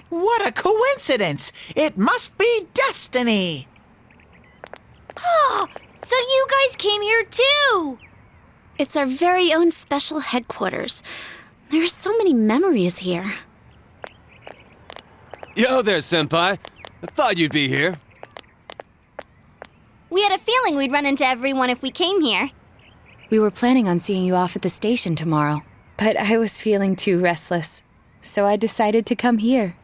What a coincidence! It must be destiny! Oh, so you guys came here too! It's our very own special headquarters. There are so many memories here. Yo there, Senpai. I thought you'd be here. We had a feeling we'd run into everyone if we came here. We were planning on seeing you off at the station tomorrow, but I was feeling too restless, so I decided to come here.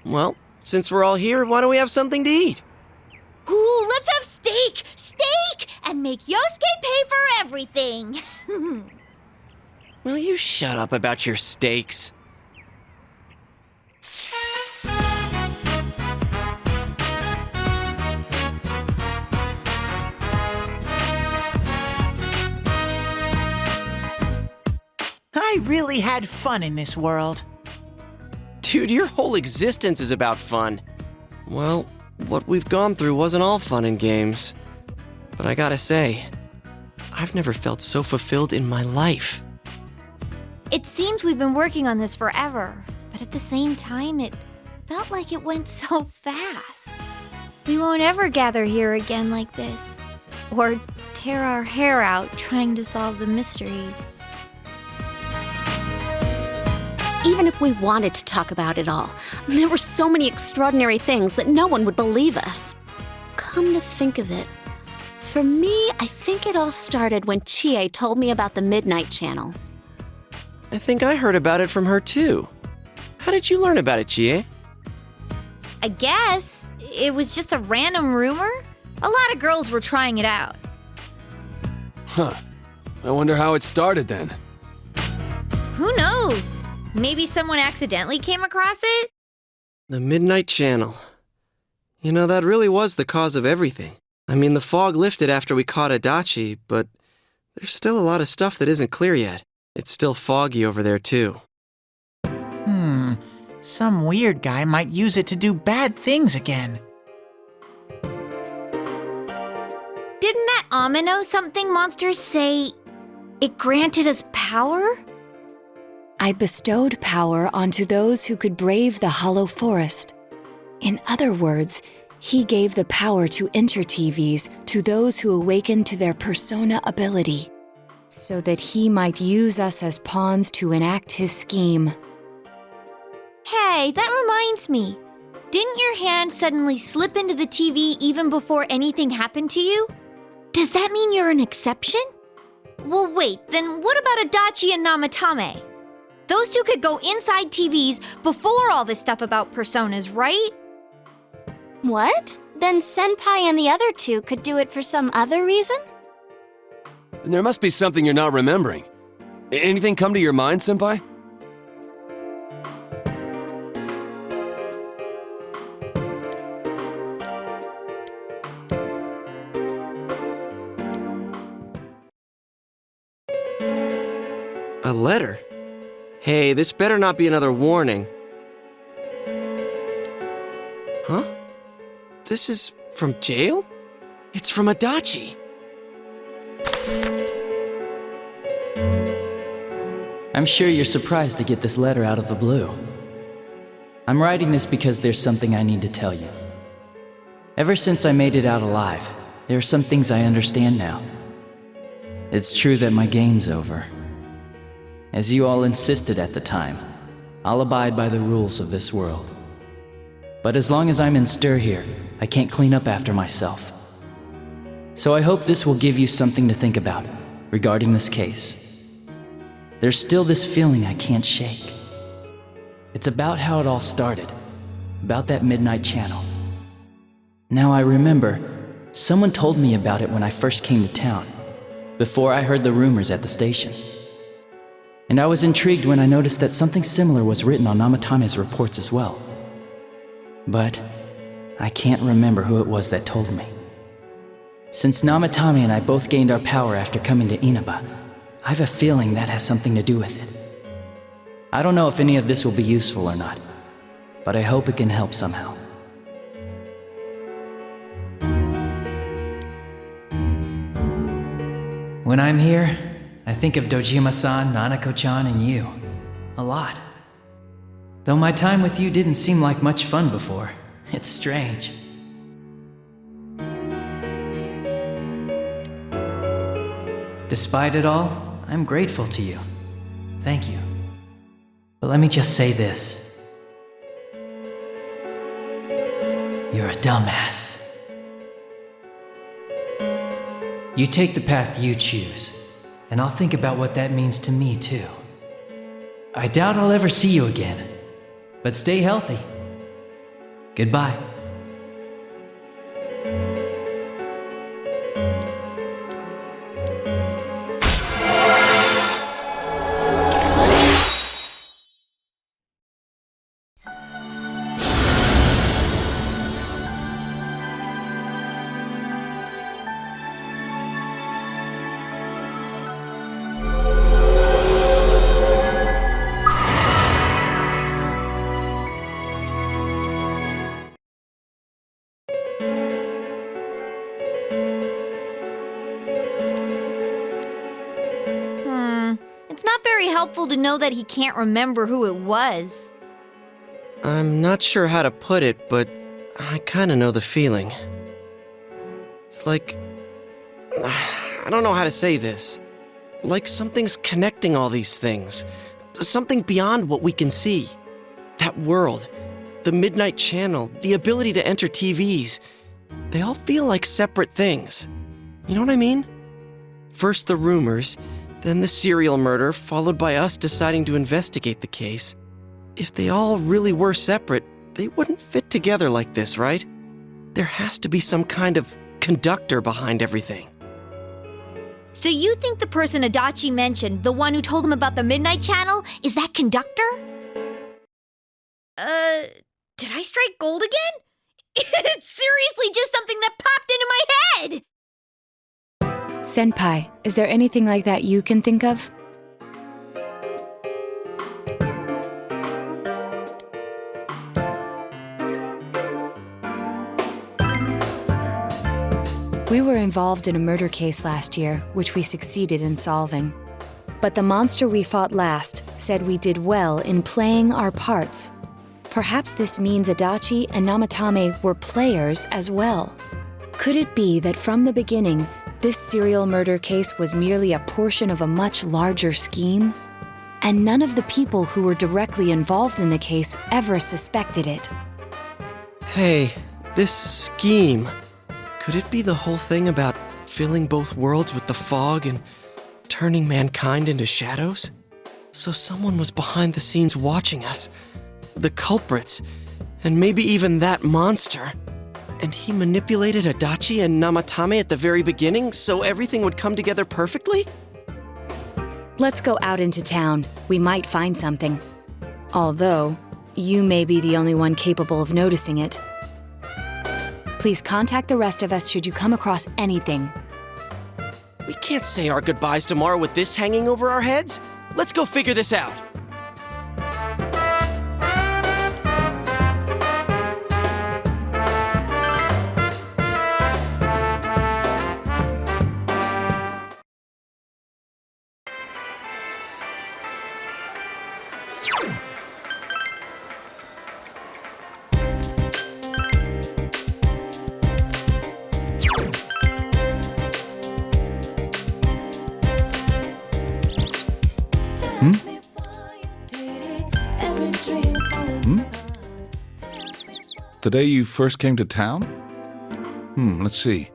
Well, since we're all here, why don't we have something to eat? Ooh, let's have steak! Steak! And make Yosuke pay for everything! Will you shut up about your steaks? I really had fun in this world. Dude, your whole existence is about fun. Well, what we've gone through wasn't all fun and games. But I gotta say, I've never felt so fulfilled in my life. It seems we've been working on this forever, but at the same time, it felt like it went so fast. We won't ever gather here again like this, or tear our hair out trying to solve the mysteries. Even if we wanted to talk about it all, there were so many extraordinary things that no one would believe us. Come to think of it, for me, I think it all started when Chie told me about the Midnight Channel. I think I heard about it from her too. How did you learn about it, Chie? I guess it was just a random rumor. A lot of girls were trying it out. Huh. I wonder how it started then. Who knows? Maybe someone accidentally came across it? The Midnight Channel. You know, that really was the cause of everything. I mean, the fog lifted after we caught Adachi, but there's still a lot of stuff that isn't clear yet. It's still foggy over there, too. Some weird guy might use it to do bad things again. Didn't that Amino something monster say it granted us power? I bestowed power onto those who could brave the hollow forest. In other words, he gave the power to enter TVs to those who awakened to their persona ability, so that he might use us as pawns to enact his scheme. Hey, that reminds me. Didn't your hand suddenly slip into the TV even before anything happened to you? Does that mean you're an exception? Well, wait, then what about Adachi and Namatame? Those two could go inside TVs before all this stuff about personas, right? What? Then Senpai and the other two could do it for some other reason? There must be something you're not remembering. Anything come to your mind, Senpai? A letter? Hey, this better not be another warning. Huh? This is from jail? It's from Adachi. I'm sure you're surprised to get this letter out of the blue. I'm writing this because there's something I need to tell you. Ever since I made it out alive, there are some things I understand now. It's true that my game's over. As you all insisted at the time, I'll abide by the rules of this world. But as long as I'm in stir here, I can't clean up after myself. So I hope this will give you something to think about regarding this case. There's still this feeling I can't shake. It's about how it all started, about that Midnight Channel. Now I remember, someone told me about it when I first came to town, before I heard the rumors at the station. And I was intrigued when I noticed that something similar was written on Namatame's reports as well. But I can't remember who it was that told me. Since Namatame and I both gained our power after coming to Inaba, I have a feeling that has something to do with it. I don't know if any of this will be useful or not, but I hope it can help somehow. When I'm here, I think of Dojima-san, Nanako-chan, and you. A lot. Though my time with you didn't seem like much fun before. It's strange. Despite it all, I'm grateful to you. Thank you. But let me just say this. You're a dumbass. You take the path you choose, and I'll think about what that means to me too. I doubt I'll ever see you again, but stay healthy. Goodbye. It's not very helpful to know that he can't remember who it was. I'm not sure how to put it, but I kinda know the feeling. It's like... I don't know how to say this. Like something's connecting all these things. Something beyond what we can see. That world, the midnight channel, the ability to enter TVs. They all feel like separate things. You know what I mean? First the rumors, then the serial murder, followed by us deciding to investigate the case. If they all really were separate, they wouldn't fit together like this, right? There has to be some kind of conductor behind everything. So you think the person Adachi mentioned, the one who told him about the Midnight Channel, is that conductor? Did I strike gold again? It's seriously just something that popped into my head! Senpai, is there anything like that you can think of? We were involved in a murder case last year, which we succeeded in solving. But the monster we fought last said we did well in playing our parts. Perhaps this means Adachi and Namatame were players as well. Could it be that from the beginning, this serial murder case was merely a portion of a much larger scheme? And none of the people who were directly involved in the case ever suspected it. Hey, this scheme. Could it be the whole thing about filling both worlds with the fog and turning mankind into shadows? So someone was behind the scenes watching us. The culprits. And maybe even that monster. And he manipulated Adachi and Namatame at the very beginning so everything would come together perfectly? Let's go out into town. We might find something. Although, you may be the only one capable of noticing it. Please contact the rest of us should you come across anything. We can't say our goodbyes tomorrow with this hanging over our heads. Let's go figure this out. The day you first came to town? Let's see.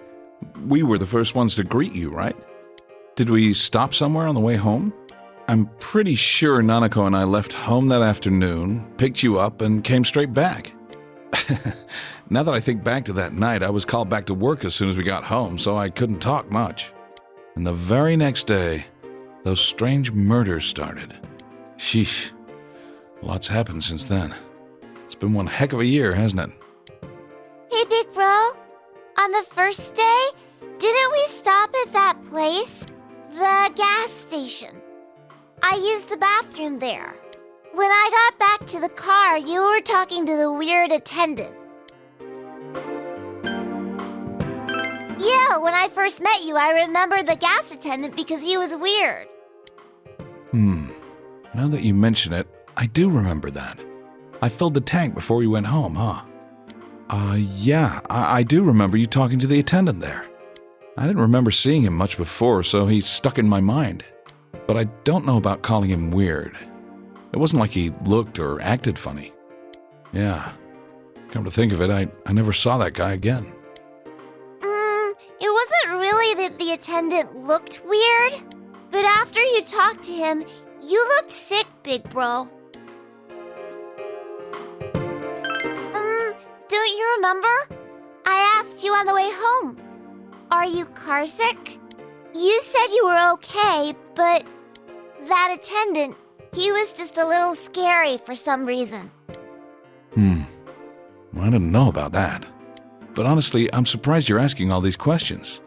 We were the first ones to greet you, right? Did we stop somewhere on the way home? I'm pretty sure Nanako and I left home that afternoon, picked you up, and came straight back. Now that I think back to that night, I was called back to work as soon as we got home, so I couldn't talk much. And the very next day, those strange murders started. Sheesh. Lots happened since then. It's been one heck of a year, hasn't it? Hey, big bro. On the first day, didn't we stop at that place? The gas station. I used the bathroom there. When I got back to the car, you were talking to the weird attendant. Yeah, when I first met you, I remember the gas attendant because he was weird. Now that you mention it, I do remember that. I filled the tank before we went home, huh? Yeah, I do remember you talking to the attendant there. I didn't remember seeing him much before, so he stuck in my mind. But I don't know about calling him weird. It wasn't like he looked or acted funny. Yeah, come to think of it, I never saw that guy again. It wasn't really that the attendant looked weird, but after you talked to him, you looked sick, big bro. Don't you remember? I asked you on the way home. Are you carsick? You said you were okay, but that attendant, he was just a little scary for some reason. I didn't know about that. But honestly, I'm surprised you're asking all these questions.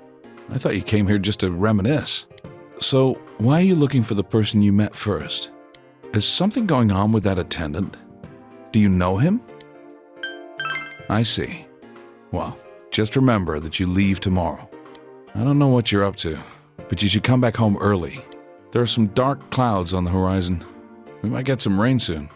I thought you came here just to reminisce. So, why are you looking for the person you met first? Is something going on with that attendant? Do you know him? I see. Well, just remember that you leave tomorrow. I don't know what you're up to, but you should come back home early. There are some dark clouds on the horizon. We might get some rain soon.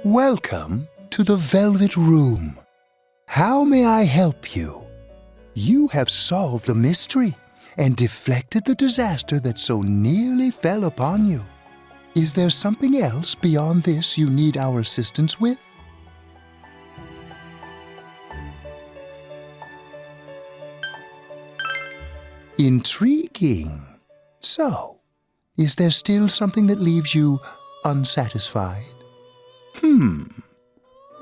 Welcome to the Velvet Room. How may I help you? You have solved the mystery and deflected the disaster that so nearly fell upon you. Is there something else beyond this you need our assistance with? Intriguing. So, is there still something that leaves you unsatisfied?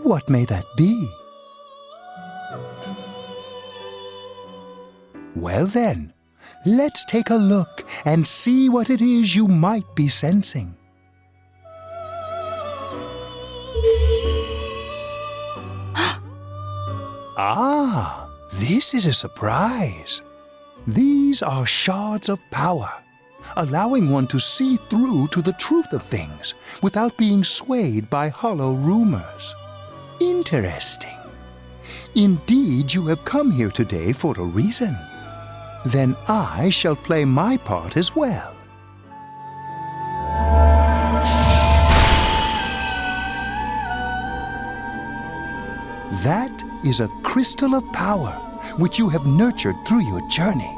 What may that be? Well then, let's take a look and see what it is you might be sensing. Ah, this is a surprise. These are shards of power, allowing one to see through to the truth of things without being swayed by hollow rumors. Interesting. Indeed, you have come here today for a reason. Then I shall play my part as well. That is a crystal of power which you have nurtured through your journey.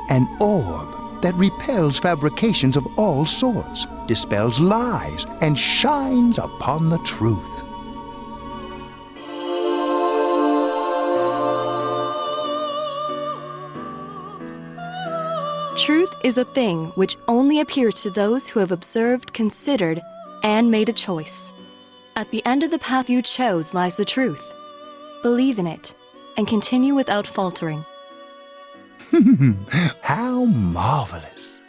An orb that repels fabrications of all sorts, dispels lies, and shines upon the truth. Truth is a thing which only appears to those who have observed, considered, and made a choice. At the end of the path you chose lies the truth. Believe in it, and continue without faltering. How marvelous!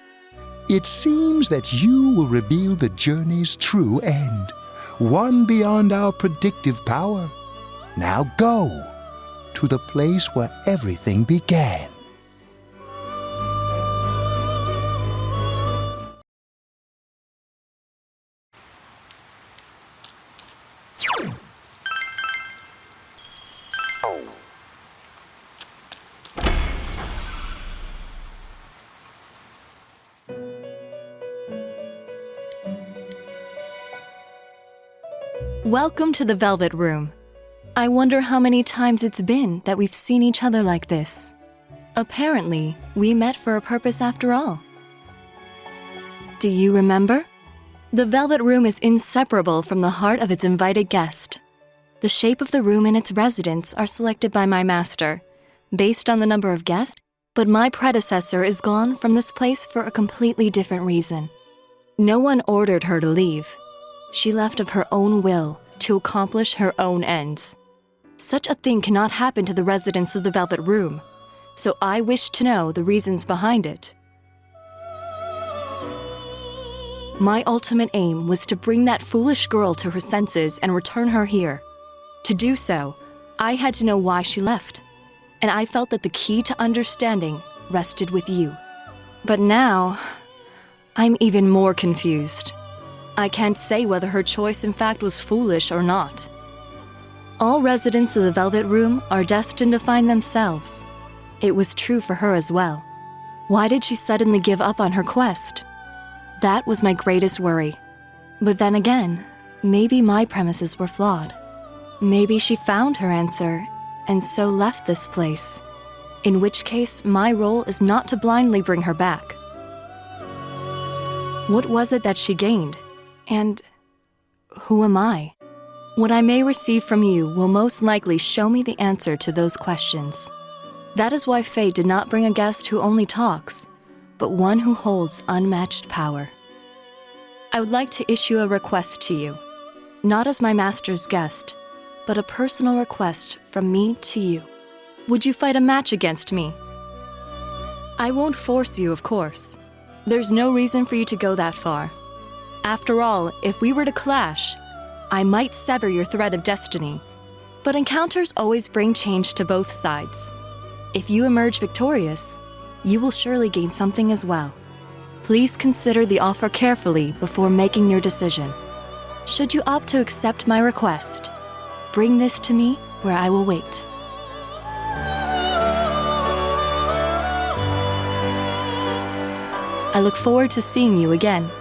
It seems that you will reveal the journey's true end, one beyond our predictive power. Now go to the place where everything began. Welcome to the Velvet Room. I wonder how many times it's been that we've seen each other like this. Apparently, we met for a purpose after all. Do you remember? The Velvet Room is inseparable from the heart of its invited guest. The shape of the room and its residents are selected by my master, based on the number of guests, but my predecessor is gone from this place for a completely different reason. No one ordered her to leave. She left of her own will to accomplish her own ends. Such a thing cannot happen to the residents of the Velvet Room, so I wish to know the reasons behind it. My ultimate aim was to bring that foolish girl to her senses and return her here. To do so, I had to know why she left, and I felt that the key to understanding rested with you. But now, I'm even more confused. I can't say whether her choice in fact was foolish or not. All residents of the Velvet Room are destined to find themselves. It was true for her as well. Why did she suddenly give up on her quest? That was my greatest worry. But then again, maybe my premises were flawed. Maybe she found her answer and so left this place. In which case, my role is not to blindly bring her back. What was it that she gained? And who am I? What I may receive from you will most likely show me the answer to those questions. That is why fate did not bring a guest who only talks, but one who holds unmatched power. I would like to issue a request to you, not as my master's guest, but a personal request from me to you. Would you fight a match against me? I won't force you, of course. There's no reason for you to go that far. After all, if we were to clash, I might sever your thread of destiny. But encounters always bring change to both sides. If you emerge victorious, you will surely gain something as well. Please consider the offer carefully before making your decision. Should you opt to accept my request, bring this to me where I will wait. I look forward to seeing you again.